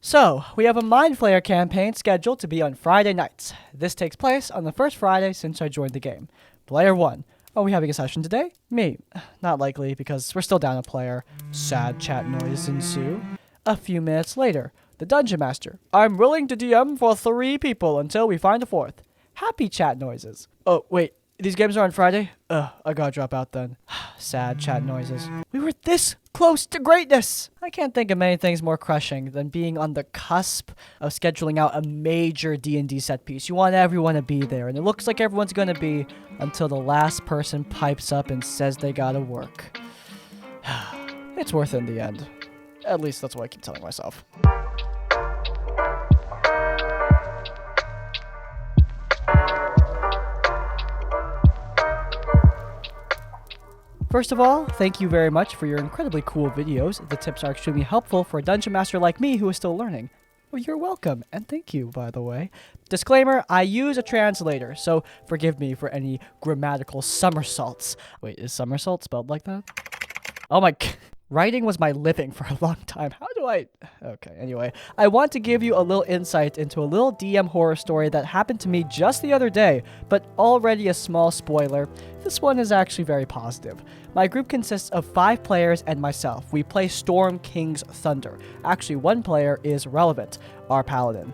So, we have a Mind Flayer campaign scheduled to be on Friday nights. This takes place on the first Friday since I joined the game. Player 1. Are we having a session today? Me. Not likely, because we're still down a player. Sad chat noises ensue. A few minutes later, the Dungeon Master. I'm willing to DM for 3 people until we find a 4th. Happy chat noises. Oh, wait. These games are on Friday? I gotta drop out then. Sad chat noises. We were this close to greatness! I can't think of many things more crushing than being on the cusp of scheduling out a major D&D set piece. You want everyone to be there, and it looks like everyone's gonna be until the last person pipes up and says they gotta work. It's worth it in the end. At least that's what I keep telling myself. First of all, thank you very much for your incredibly cool videos. The tips are extremely helpful for a dungeon master like me who is still learning. Well, you're welcome, and thank you, by the way. Disclaimer, I use a translator, so forgive me for any grammatical somersaults. Wait, is somersault spelled like that? Oh my... Writing was my living for a long time. How do I... Okay, anyway. I want to give you a little insight into a little DM horror story that happened to me just the other day, but already a small spoiler. This one is actually very positive. My group consists of 5 players and myself. We play Storm King's Thunder. Actually, 1 player is relevant, our paladin.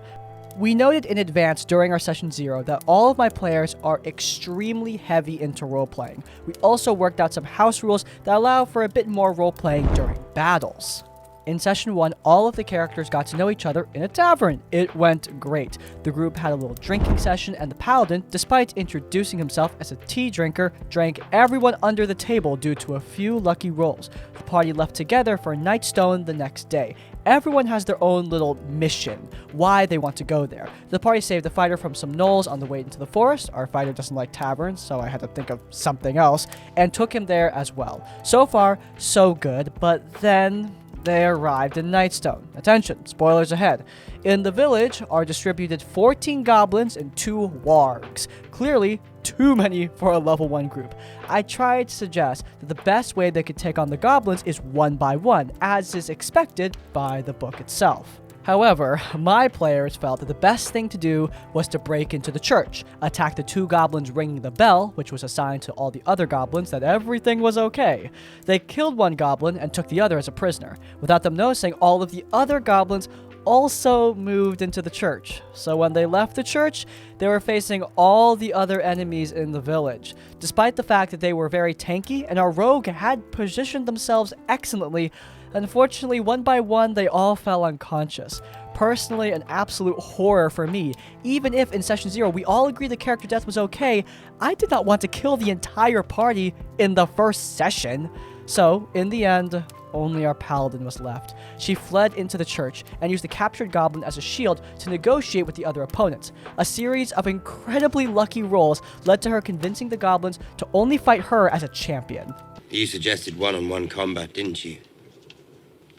We noted in advance during our session 0 that all of my players are extremely heavy into role-playing. We also worked out some house rules that allow for a bit more role-playing during battles. In session 1, all of the characters got to know each other in a tavern. It went great. The group had a little drinking session, and the paladin, despite introducing himself as a tea drinker, drank everyone under the table due to a few lucky rolls. The party left together for Nightstone the next day. Everyone has their own little mission, why they want to go there. The party saved the fighter from some gnolls on the way into the forest. Our fighter doesn't like taverns, so I had to think of something else, and took him there as well. So far, so good, but then... they arrived in Nightstone. Attention, spoilers ahead. In the village are distributed 14 goblins and 2 wargs. Clearly, too many for a level 1 group. I tried to suggest that the best way they could take on the goblins is 1 by 1, as is expected by the book itself. However, my players felt that the best thing to do was to break into the church, attack the 2 goblins ringing the bell, which was a sign to all the other goblins that everything was okay. They killed 1 goblin and took the other as a prisoner. Without them noticing, all of the other goblins also moved into the church. So when they left the church, they were facing all the other enemies in the village. Despite the fact that they were very tanky and our rogue had positioned themselves excellently, unfortunately, 1 by 1, they all fell unconscious. Personally, an absolute horror for me. Even if in session 0 we all agreed the character death was okay, I did not want to kill the entire party in the first session. So, in the end, only our paladin was left. She fled into the church and used the captured goblin as a shield to negotiate with the other opponents. A series of incredibly lucky rolls led to her convincing the goblins to only fight her as a champion. You suggested one-on-one combat, didn't you?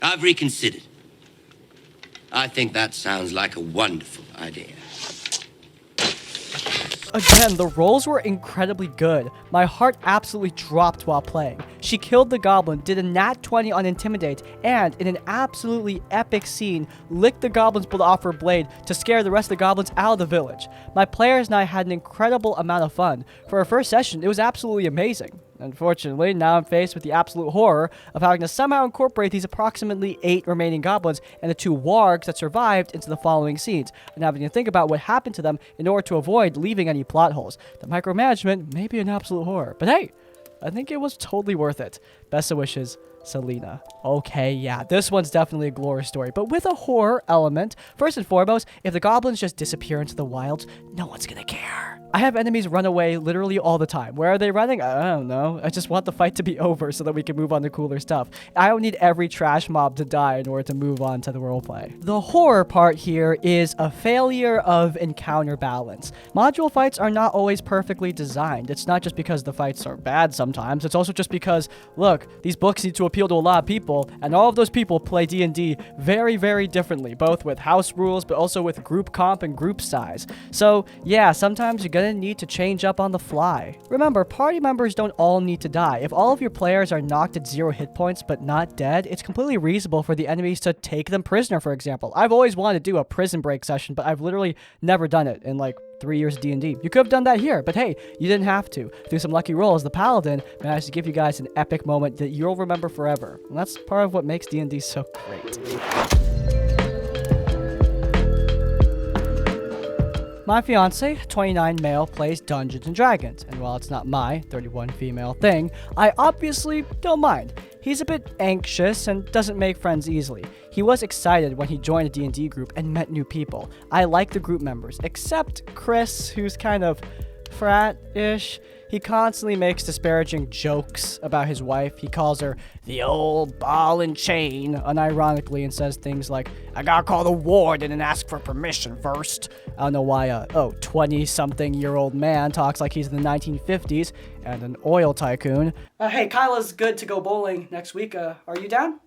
I've reconsidered. I think that sounds like a wonderful idea. Again, the rolls were incredibly good. My heart absolutely dropped while playing. She killed the goblin, did a nat 20 on Intimidate, and in an absolutely epic scene, licked the goblin's blood off her blade to scare the rest of the goblins out of the village. My players and I had an incredible amount of fun. For our first session, it was absolutely amazing. Unfortunately, now I'm faced with the absolute horror of having to somehow incorporate these approximately 8 remaining goblins and the 2 wargs that survived into the following scenes, and having to think about what happened to them in order to avoid leaving any plot holes. The micromanagement may be an absolute horror, but hey, I think it was totally worth it. Best of wishes, Selena. Okay, yeah, this one's definitely a glorious story, but with a horror element. First and foremost, if the goblins just disappear into the wilds, no one's gonna care. I have enemies run away literally all the time. Where are they running? I don't know. I just want the fight to be over so that we can move on to cooler stuff. I don't need every trash mob to die in order to move on to the roleplay. The horror part here is a failure of encounter balance. Module fights are not always perfectly designed. It's not just because the fights are bad sometimes. It's also just because, look, these books need to appeal to a lot of people, and all of those people play D&D very, very differently, both with house rules, but also with group comp and group size. So, yeah, sometimes you're gonna gonna need to change up on the fly. Remember, party members don't all need to die. If all of your players are knocked at 0 hit points but not dead, it's completely reasonable for the enemies to take them prisoner, for example. I've always wanted to do a prison break session, but I've literally never done it in like 3 years of D&D. You could have done that here, but hey, you didn't have to. Through some lucky rolls, the Paladin managed to give you guys an epic moment that you'll remember forever. And that's part of what makes D&D so great. My fiance, 29 male, plays Dungeons & Dragons, and while it's not my 31 female thing, I obviously don't mind. He's a bit anxious and doesn't make friends easily. He was excited when he joined a D&D group and met new people. I like the group members, except Chris, who's kind of frat-ish. He constantly makes disparaging jokes about his wife. He calls her the old ball and chain, unironically, and says things like, I gotta call the warden and ask for permission first. I don't know why a 20-something-year-old man talks like he's in the 1950s and an oil tycoon. Hey, Kyla's good to go bowling next week. Are you down?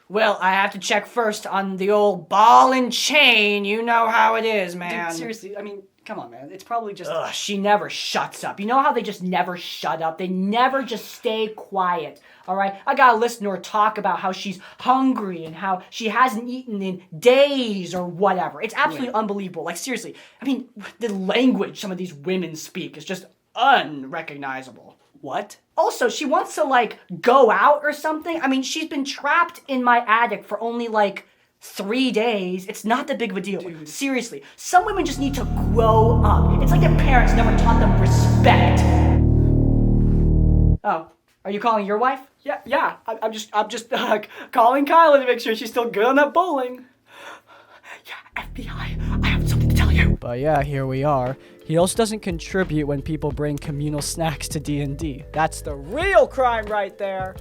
Well, I have to check first on the old ball and chain. You know how it is, man. Dude, seriously, I mean, come on, man. It's probably just... Ugh, she never shuts up. You know how they just never shut up? They never just stay quiet, all right? I gotta listen to her talk about how she's hungry and how she hasn't eaten in days or whatever. It's absolutely unbelievable. Like, seriously. I mean, the language some of these women speak is just unrecognizable. What? Also, she wants to, like, go out or something. I mean, she's been trapped in my attic for only, like, 3 days. It's not that big of a deal. Dude. Seriously, some women just need to grow up. It's like their parents never taught them respect. Oh, are you calling your wife? Yeah. I'm just calling Kyla to make sure she's still good on that bowling. Yeah, FBI, I have something to tell you. But yeah, here we are. He also doesn't contribute when people bring communal snacks to D&D. That's the real crime right there.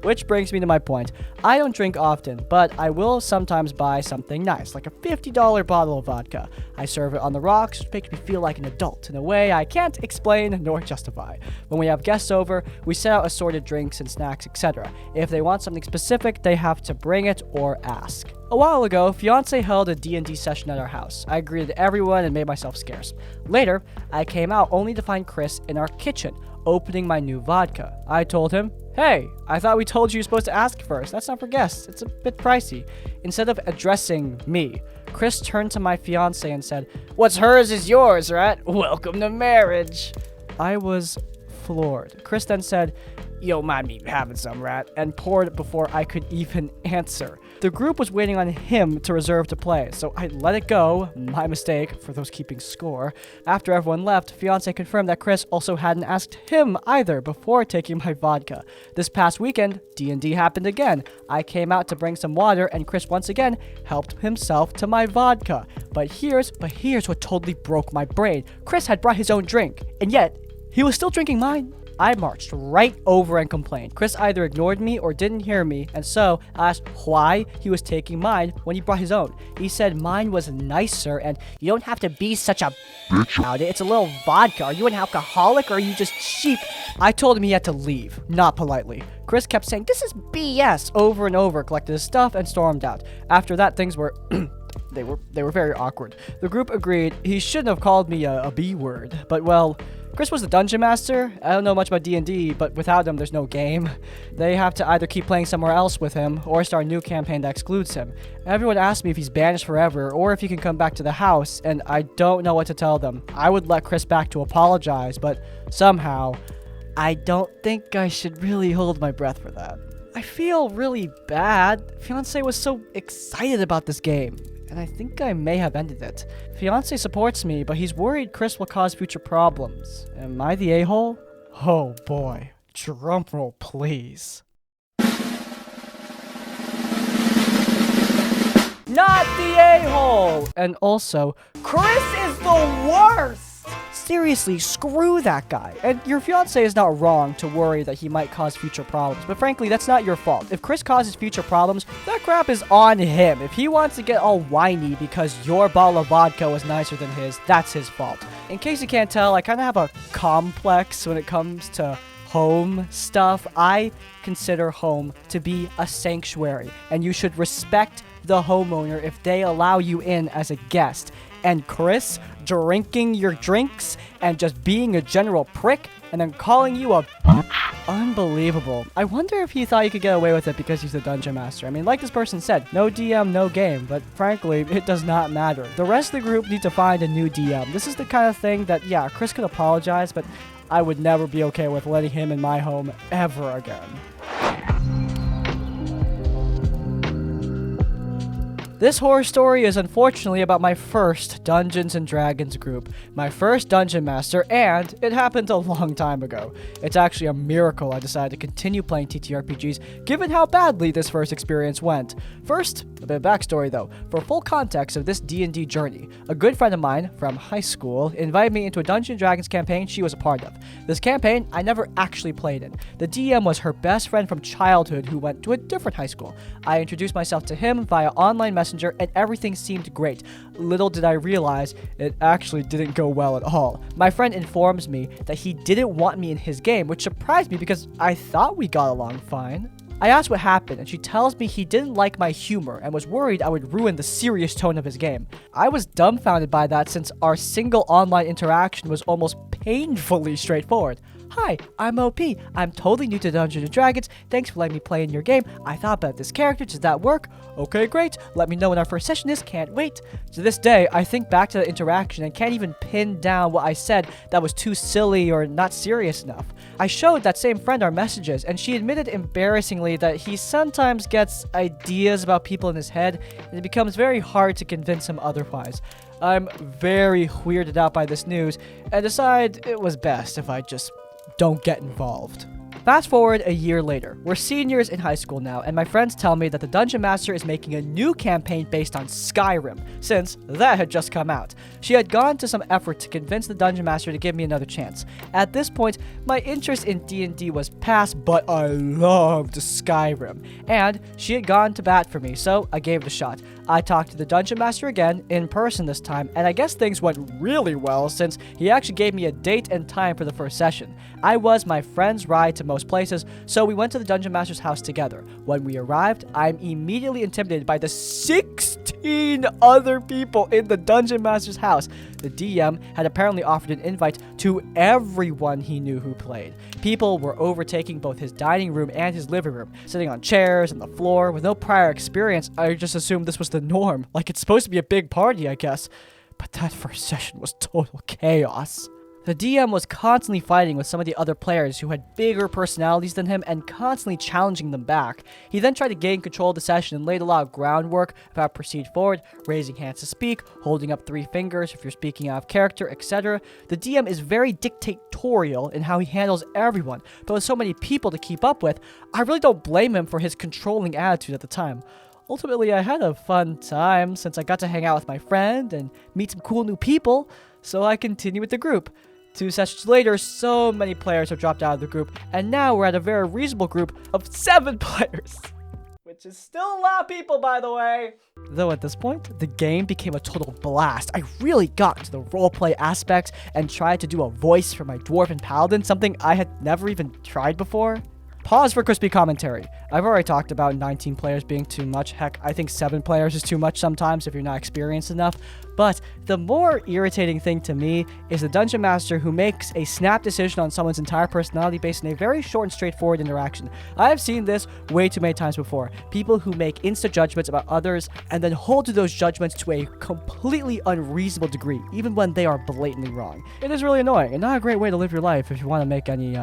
Which brings me to my point. I don't drink often, but I will sometimes buy something nice, like a $50 bottle of vodka. I serve it on the rocks, which makes me feel like an adult in a way I can't explain nor justify. When we have guests over, we set out assorted drinks and snacks, etc. If they want something specific, they have to bring it or ask. A while ago, fiance held a D&D session at our house. I greeted everyone and made myself scarce. Later, I came out only to find Chris in our kitchen, opening my new vodka. I told him, hey, I thought we told you you're supposed to ask first. That's not for guests. It's a bit pricey. Instead of addressing me, Chris turned to my fiance and said, what's hers is yours, right? Welcome to marriage. I was floored. Chris then said, you don't mind me having some, right? And poured it before I could even answer. The group was waiting on him to reserve to play, so I let it go. My mistake, for those keeping score. After everyone left, fiance confirmed that Chris also hadn't asked him either before taking my vodka. This past weekend, D&D happened again. I came out to bring some water, and Chris once again helped himself to my vodka. But here's what totally broke my brain. Chris had brought his own drink, and yet he was still drinking mine. I marched right over and complained. Chris either ignored me or didn't hear me, and so I asked why he was taking mine when he brought his own. He said mine was nicer, and you don't have to be such a bitch about it. It's a little vodka. Are you an alcoholic, or are you just cheap? I told him he had to leave, not politely. Chris kept saying, this is BS, over and over, collected his stuff, and stormed out. After that, things were... They were very awkward. The group agreed he shouldn't have called me a B word, but well... Chris was the dungeon master. I don't know much about D&D, but without him, there's no game. They have to either keep playing somewhere else with him, or start a new campaign that excludes him. Everyone asked me if he's banished forever, or if he can come back to the house, and I don't know what to tell them. I would let Chris back to apologize, but somehow, I don't think I should really hold my breath for that. I feel really bad. Fiance was so excited about this game, and I think I may have ended it. Fiance supports me, but he's worried Chris will cause future problems. Am I the a-hole? Oh boy. Drumroll, please. Not the a-hole! And also, Chris is the worst! Seriously, screw that guy. And your fiance is not wrong to worry that he might cause future problems, but frankly, that's not your fault. If Chris causes future problems, that crap is on him. If he wants to get all whiny because your bottle of vodka was nicer than his, that's his fault. In case you can't tell, I kind of have a complex when it comes to home stuff. I consider home to be a sanctuary, and you should respect the homeowner if they allow you in as a guest. And Chris drinking your drinks and just being a general prick and then calling you a... Unbelievable. I wonder if he thought he could get away with it because he's the dungeon master. I mean, like this person said, no DM, no game, but frankly, it does not matter. The rest of the group need to find a new DM. This is the kind of thing that, yeah, Chris could apologize, but I would never be okay with letting him in my home ever again. This horror story is unfortunately about my first Dungeons & Dragons group, my first dungeon master, and it happened a long time ago. It's actually a miracle I decided to continue playing TTRPGs given how badly this first experience went. First, a bit of backstory though. For full context of this D&D journey, a good friend of mine from high school invited me into a Dungeons & Dragons campaign she was a part of. This campaign I never actually played in. The DM was her best friend from childhood who went to a different high school. I introduced myself to him via online messaging and everything seemed great. Little did I realize it actually didn't go well at all. My friend informs me that he didn't want me in his game, which surprised me because I thought we got along fine. I asked what happened, and she tells me he didn't like my humor and was worried I would ruin the serious tone of his game. I was dumbfounded by that since our single online interaction was almost painfully straightforward. Hi, I'm OP. I'm totally new to Dungeons & Dragons. Thanks for letting me play in your game. I thought about this character. Does that work? Okay, great. Let me know when our first session is. Can't wait. To this day, I think back to the interaction and can't even pin down what I said that was too silly or not serious enough. I showed that same friend our messages, and she admitted embarrassingly that he sometimes gets ideas about people in his head, and it becomes very hard to convince him otherwise. I'm very weirded out by this news, and decide it was best if I just don't get involved. Fast forward a year later. We're seniors in high school now, and my friends tell me that the Dungeon Master is making a new campaign based on Skyrim, since that had just come out. She had gone to some effort to convince the Dungeon Master to give me another chance. At this point, my interest in D&D was past, but I loved Skyrim, and she had gone to bat for me, so I gave it a shot. I talked to the Dungeon Master again, in person this time, and I guess things went really well since he actually gave me a date and time for the first session. I was my friend's ride to most places, so we went to the Dungeon Master's house together. When we arrived, I'm immediately intimidated by the 16 other people in the Dungeon Master's house. The DM had apparently offered an invite to everyone he knew who played. People were overtaking both his dining room and his living room, sitting on chairs and the floor. With no prior experience, I just assumed this was the norm, like it's supposed to be a big party, I guess. But that first session was total chaos. The DM was constantly fighting with some of the other players who had bigger personalities than him and constantly challenging them back. He then tried to gain control of the session and laid a lot of groundwork about proceed forward, raising hands to speak, holding up 3 fingers if you're speaking out of character, etc. The DM is very dictatorial in how he handles everyone, but with so many people to keep up with, I really don't blame him for his controlling attitude at the time. Ultimately, I had a fun time since I got to hang out with my friend and meet some cool new people, so I continued with the group. 2 sessions later, so many players have dropped out of the group, and now we're at a very reasonable group of 7 players. Which is still a lot of people, by the way. Though at this point, the game became a total blast. I really got into the roleplay aspects and tried to do a voice for my dwarven paladin, something I had never even tried before. Pause for crispy commentary. I've already talked about 19 players being too much. Heck, I think 7 players is too much sometimes if you're not experienced enough. But the more irritating thing to me is the Dungeon Master who makes a snap decision on someone's entire personality based on a very short and straightforward interaction. I have seen this way too many times before. People who make instant judgments about others and then hold to those judgments to a completely unreasonable degree, even when they are blatantly wrong. It is really annoying and not a great way to live your life if you want to make any,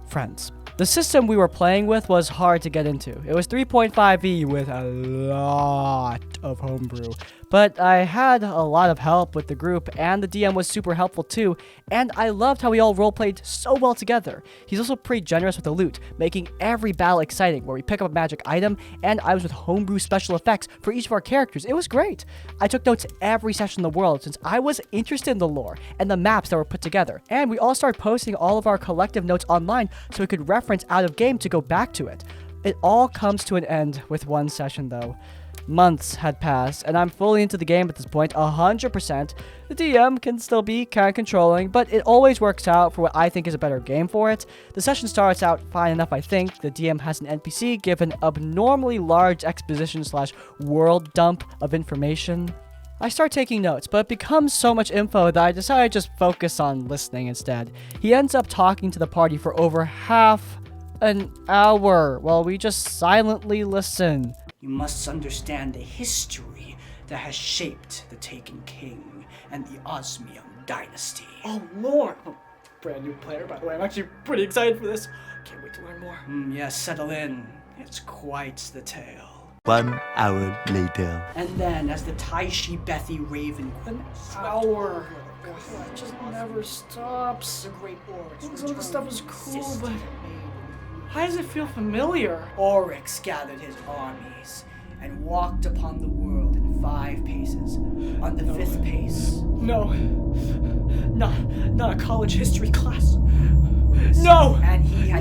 friends. The system we were playing with was hard to get into. It was 3.5e with a lot of homebrew, but I had a lot of help with the group, and the DM was super helpful too, and I loved how we all roleplayed so well together. He's also pretty generous with the loot, making every battle exciting, where we pick up a magic item, and I was with homebrew special effects for each of our characters. It was great. I took notes every session in the world since I was interested in the lore and the maps that were put together, and we all started posting all of our collective notes online so we could reference out of game to go back to it. It all comes to an end with one session though. Months had passed, and I'm fully into the game at this point, 100%. The DM can still be kind of controlling, but it always works out for what I think is a better game for it. The session starts out fine enough, I think. The DM has an NPC give an abnormally large exposition / world dump of information. I start taking notes, but it becomes so much info that I decide to just focus on listening instead. He ends up talking to the party for over half an hour while we just silently listen. You must understand the history that has shaped the Taken King and the Osmium dynasty. Oh, Lord! Oh, brand new player, by the way. I'm actually pretty excited for this. Can't wait to learn more. Yes, settle in. It's quite the tale. 1 hour later. And then, as the Taishi Bethi Raven... An hour! It just never stops. Some of the stuff is cool, but why does it feel familiar? Oryx gathered his armies and walked upon the world in 5 paces. On the 5th pace... No. Not a college history class. No! And he had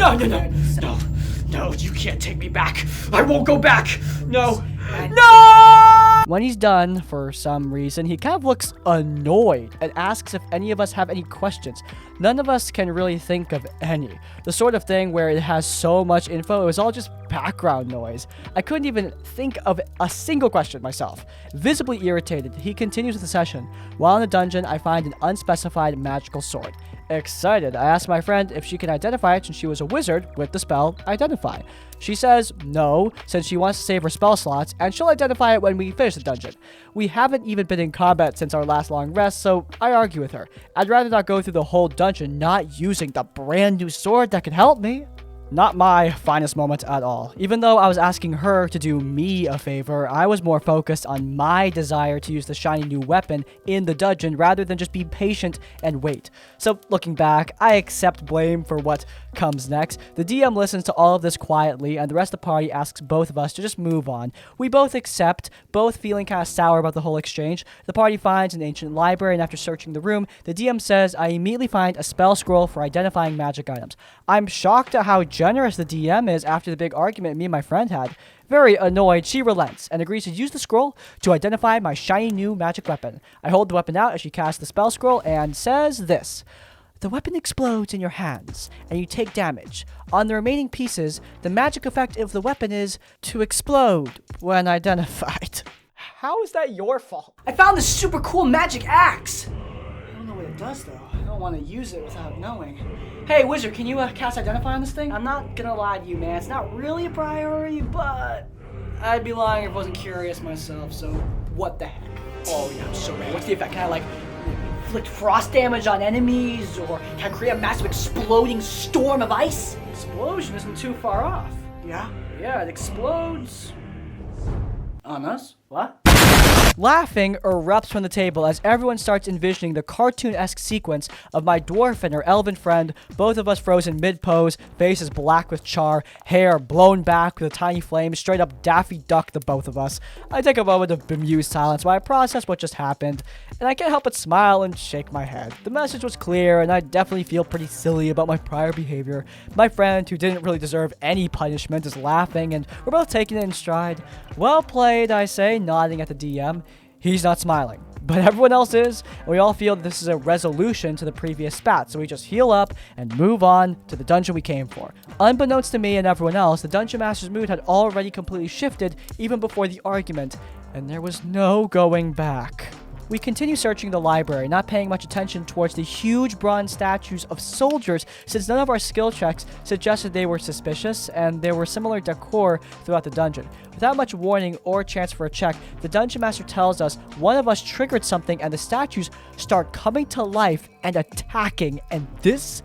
No, you can't take me back. I won't go back. No. And No! When he's done, for some reason, he kind of looks annoyed and asks if any of us have any questions. None of us can really think of any. The sort of thing where it has so much info, it was all just background noise. I couldn't even think of a single question myself. Visibly irritated, he continues with the session. While in the dungeon, I find an unspecified magical sword. Excited, I ask my friend if she can identify it since she was a wizard with the spell Identify. She says no, since she wants to save her spell slots, and she'll identify it when we finish the dungeon. We haven't even been in combat since our last long rest, so I argue with her. I'd rather not go through the whole dungeon not using the brand new sword that could help me. Not my finest moment at all. Even though I was asking her to do me a favor, I was more focused on my desire to use the shiny new weapon in the dungeon rather than just be patient and wait. So looking back, I accept blame for what comes next. The DM listens to all of this quietly, and the rest of the party asks both of us to just move on. We both accept, both feeling kind of sour about the whole exchange. The party finds an ancient library, and after searching the room, the DM says I immediately find a spell scroll for identifying magic items. I'm shocked at how generous the DM is after the big argument me and my friend had. Very annoyed, she relents and agrees to use the scroll to identify my shiny new magic weapon. I hold the weapon out as she casts the spell scroll and says this. The weapon explodes in your hands, and you take damage. On the remaining pieces, the magic effect of the weapon is to explode when identified. How is that your fault? I found this super cool magic axe! I don't know what it does, though. I don't want to use it without knowing. Hey, Wizard, can you cast Identify on this thing? I'm not gonna lie to you, man. It's not really a priority, but I'd be lying if I wasn't curious myself, so what the heck? Oh, yeah, I'm so ready. What's the effect? Can I, inflict frost damage on enemies, or can I create a massive exploding storm of ice? Explosion isn't too far off. Yeah? Yeah, it explodes on us. What? Laughing erupts from the table as everyone starts envisioning the cartoon-esque sequence of my dwarf and her elven friend, both of us frozen mid-pose, faces black with char, hair blown back with a tiny flame, straight up Daffy Duck the both of us. I take a moment of bemused silence while I process what just happened, and I can't help but smile and shake my head. The message was clear, and I definitely feel pretty silly about my prior behavior. My friend, who didn't really deserve any punishment, is laughing, and we're both taking it in stride. Well played, I say, nodding at the DM. He's not smiling, but everyone else is, and we all feel that this is a resolution to the previous spat, so we just heal up and move on to the dungeon we came for. Unbeknownst to me and everyone else, the Dungeon Master's mood had already completely shifted even before the argument, and there was no going back. We continue searching the library, not paying much attention towards the huge bronze statues of soldiers since none of our skill checks suggested they were suspicious, and there were similar decor throughout the dungeon. Without much warning or chance for a check, the Dungeon Master tells us one of us triggered something and the statues start coming to life and attacking, and this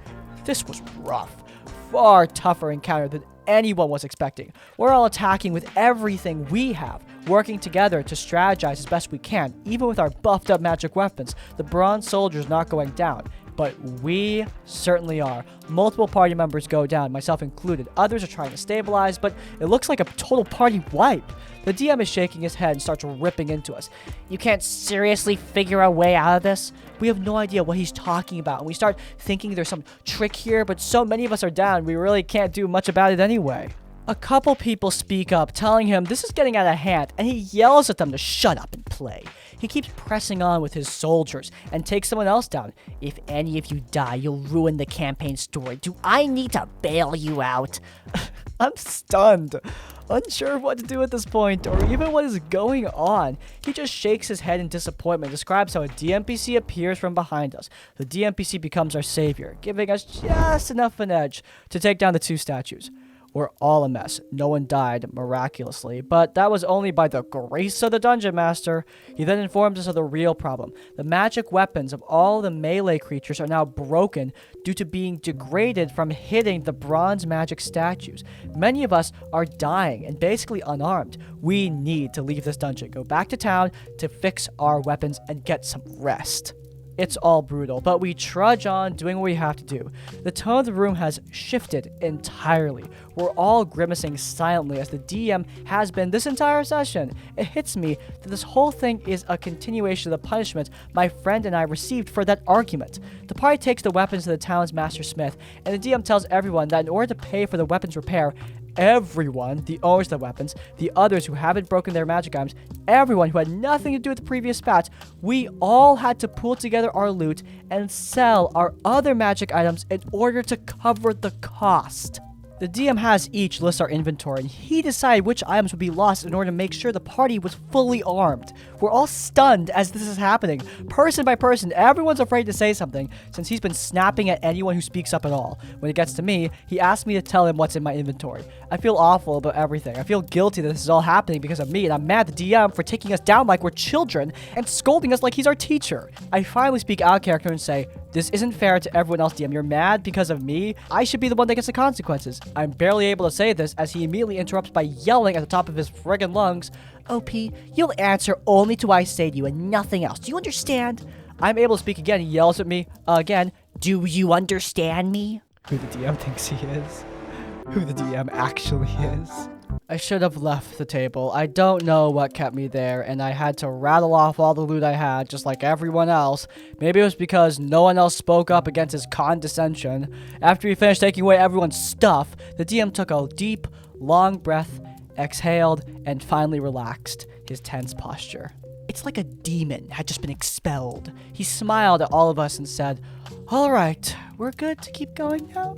was rough. Far tougher encounter than anyone was expecting. We're all attacking with everything we have, working together to strategize as best we can, even with our buffed up magic weapons. The bronze soldier's not going down, but we certainly are. Multiple party members go down, myself included. Others are trying to stabilize, but it looks like a total party wipe. The DM is shaking his head and starts ripping into us. You can't seriously figure a way out of this? We have no idea what he's talking about, and we start thinking there's some trick here, but so many of us are down, we really can't do much about it anyway. A couple people speak up, telling him this is getting out of hand, and he yells at them to shut up and play. He keeps pressing on with his soldiers and takes someone else down. If any of you die, you'll ruin the campaign story. Do I need to bail you out? I'm stunned, unsure of what to do at this point, or even what is going on. He just shakes his head in disappointment, describes how a DMPC appears from behind us. The DMPC becomes our savior, giving us just enough of an edge to take down the 2 statues. We're all a mess. No one died, miraculously, but that was only by the grace of the Dungeon Master. He then informs us of the real problem. The magic weapons of all the melee creatures are now broken due to being degraded from hitting the bronze magic statues. Many of us are dying and basically unarmed. We need to leave this dungeon, go back to town to fix our weapons and get some rest. It's all brutal, but we trudge on doing what we have to do. The tone of the room has shifted entirely. We're all grimacing silently as the DM has been this entire session. It hits me that this whole thing is a continuation of the punishment my friend and I received for that argument. The party takes the weapons to the town's master smith, and the DM tells everyone that in order to pay for the weapons repair, everyone, the owners of the weapons, the others who haven't broken their magic items, everyone who had nothing to do with the previous spats, we all had to pool together our loot and sell our other magic items in order to cover the cost. The DM has each list our inventory, and he decided which items would be lost in order to make sure the party was fully armed. We're all stunned as this is happening. Person by person, everyone's afraid to say something, since he's been snapping at anyone who speaks up at all. When it gets to me, he asks me to tell him what's in my inventory. I feel awful about everything. I feel guilty that this is all happening because of me, and I'm mad at the DM for taking us down like we're children and scolding us like he's our teacher. I finally speak out of character and say, this isn't fair to everyone else, DM. You're mad because of me. I should be the one that gets the consequences. I'm barely able to say this as he immediately interrupts by yelling at the top of his friggin' lungs, OP, you'll answer only to what I say to you and nothing else. Do you understand? I'm able to speak again. He yells at me again. Do you understand me? Who the DM thinks he is. Who the DM actually is. I should have left the table. I don't know what kept me there, and I had to rattle off all the loot I had, just like everyone else. Maybe it was because no one else spoke up against his condescension. After he finished taking away everyone's stuff, the DM took a deep, long breath, exhaled, and finally relaxed his tense posture. It's like a demon had just been expelled. He smiled at all of us and said, all right, we're good to keep going now?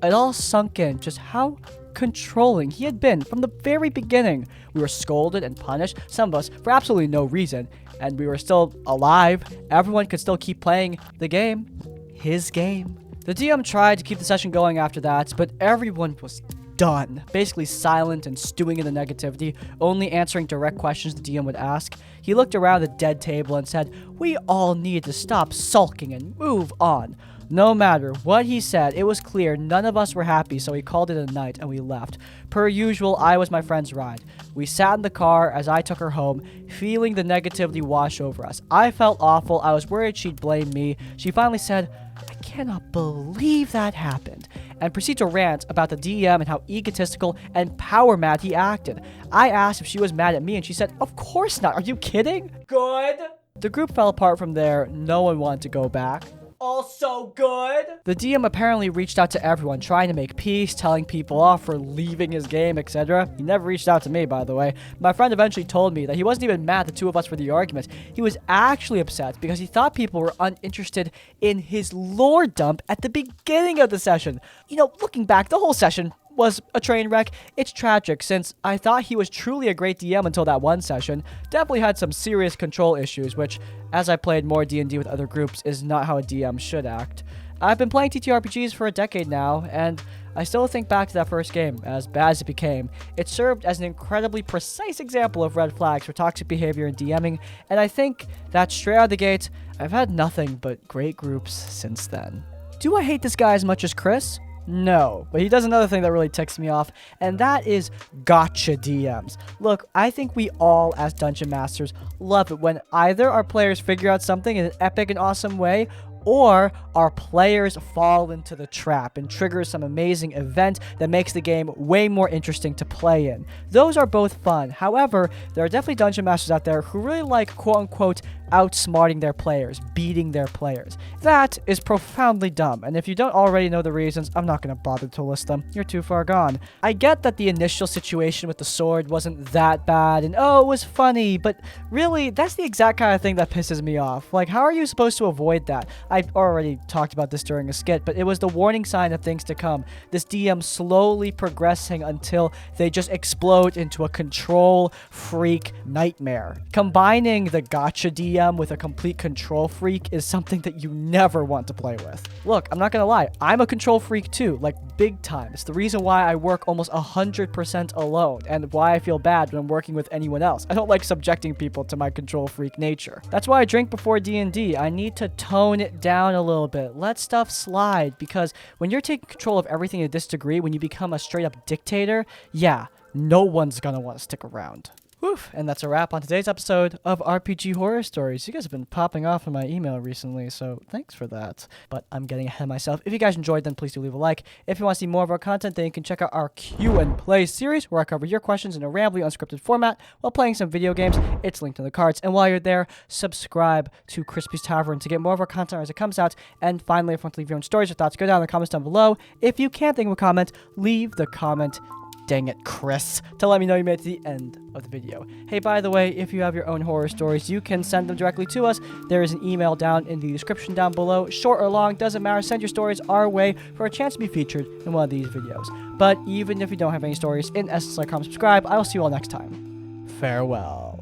It all sunk in just how controlling he had been from the very beginning. We were scolded and punished, some of us for absolutely no reason, and we were still alive. Everyone could still keep playing the game. His game. The DM tried to keep the session going after that, but everyone was done. Basically silent and stewing in the negativity, only answering direct questions the DM would ask. He looked around the dead table and said, we all need to stop sulking and move on. No matter what he said, it was clear none of us were happy, so he called it a night and we left. Per usual, I was my friend's ride. We sat in the car as I took her home, feeling the negativity wash over us. I felt awful. I was worried she'd blame me. She finally said, I cannot believe that happened, and proceeded to rant about the DM and how egotistical and power mad he acted. I asked if she was mad at me, and she said, of course not. Are you kidding? Good. The group fell apart from there. No one wanted to go back. Also good. The DM apparently reached out to everyone, trying to make peace, telling people off for leaving his game, etc. He never reached out to me, by the way. My friend eventually told me that he wasn't even mad at the two of us for the argument. He was actually upset because he thought people were uninterested in his lore dump at the beginning of the session. You know, looking back, the whole session was a train wreck. It's tragic since I thought he was truly a great DM until that one session. Definitely had some serious control issues, which, as I played more D&D with other groups, is not how a DM should act. I've been playing TTRPGs for a decade now, and I still think back to that first game, as bad as it became. It served as an incredibly precise example of red flags for toxic behavior in DMing, and I think that straight out of the gate, I've had nothing but great groups since then. Do I hate this guy as much as Chris? No, but he does another thing that really ticks me off, and that is gotcha DMs. Look, I think we all, as Dungeon Masters, love it when either our players figure out something in an epic and awesome way, or our players fall into the trap and triggers some amazing event that makes the game way more interesting to play in. Those are both fun. However, there are definitely dungeon masters out there who really like quote-unquote outsmarting their players, beating their players. That is profoundly dumb, and if you don't already know the reasons, I'm not going to bother to list them. You're too far gone. I get that the initial situation with the sword wasn't that bad, and oh, it was funny, but really, that's the exact kind of thing that pisses me off. Like, how are you supposed to avoid that? I've already talked about this during a skit, but it was the warning sign of things to come. This DM slowly progressing until they just explode into a control freak nightmare. Combining the gotcha DM with a complete control freak is something that you never want to play with. Look, I'm not gonna lie, I'm a control freak too, like big time. It's the reason why I work almost 100% alone, and why I feel bad when I'm working with anyone else. I don't like subjecting people to my control freak nature. That's why I drink before D&D. I need to tone it down a little bit, let stuff slide, because when you're taking control of everything to this degree, when you become a straight up dictator, yeah, no one's gonna want to stick around. Woof, and that's a wrap on today's episode of RPG Horror Stories. You guys have been popping off in my email recently, so thanks for that. But I'm getting ahead of myself. If you guys enjoyed, then please do leave a like. If you want to see more of our content, then you can check out our Q and Play series, where I cover your questions in a rambling, unscripted format while playing some video games. It's linked in the cards. And while you're there, subscribe to Crispy's Tavern to get more of our content as it comes out. And finally, if you want to leave your own stories or thoughts, go down in the comments down below. If you can't think of a comment, leave the comment. Dang it, Chris, to let me know you made it to the end of the video. Hey, by the way, if you have your own horror stories, you can send them directly to us. There is an email down in the description down below. Short or long, doesn't matter. Send your stories our way for a chance to be featured in one of these videos. But even if you don't have any stories, in essence, like, comment, subscribe. I will see you all next time. Farewell.